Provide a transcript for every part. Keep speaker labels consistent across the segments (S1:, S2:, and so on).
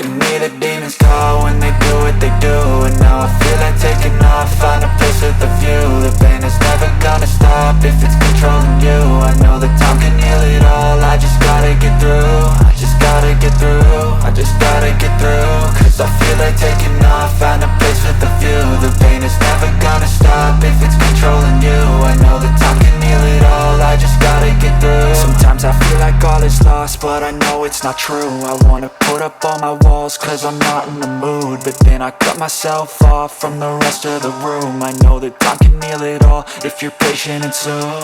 S1: can hear the demons call when they do what they do. And now I feel like taking off, find a place with a view. The pain is never gonna stop if it's controlling you. I know that time can heal it all, I just gotta get through. I just gotta get through, I just gotta get through. Cause I feel like taking off, find a place with a view. The pain is never gonna stop if it's controlling you. I know that time can heal it all, I just gotta get through. Sometimes I feel like all is lost, but I know it's not true. I wanna put up all my walls cause I'm not in the mood, but then I cut myself off from the rest of the room. I know that time can heal it all if you're patient and soon.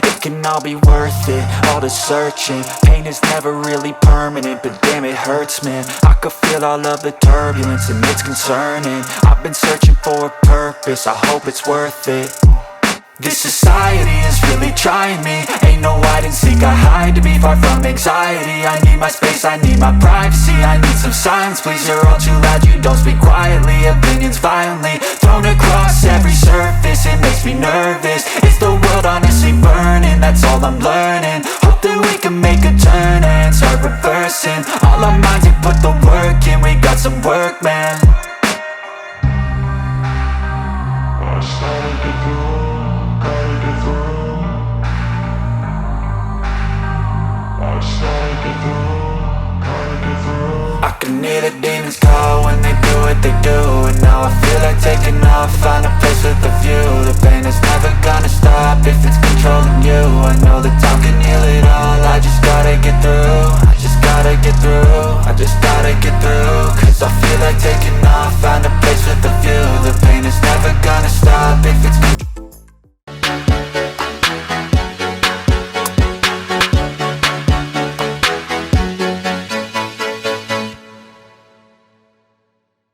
S1: It can all be worth it, all the searching. Pain is never really permanent, but damn it hurts, man. I could feel all of the turbulence and it's concerning. I've been searching for a purpose, I hope it's worth it. This society is really trying me. Ain't no hide and seek, I hide to be far from anxiety. I need my space, I need my privacy. I need some silence, please, you're all too loud. You don't speak quietly, opinions violently thrown across every surface. It makes me nervous, it's the world honestly burning. That's all I'm learning, hope that we can make a turn and start reversing. All our minds, we put the work in, we got some work, man. I started to go. I can hear the demons call when they do what they do. And now I feel like taking off, find a place with a view. The pain is never gonna stop if it's controlling you. I know that time can heal it all, I just gotta get through. I just gotta get through, I just gotta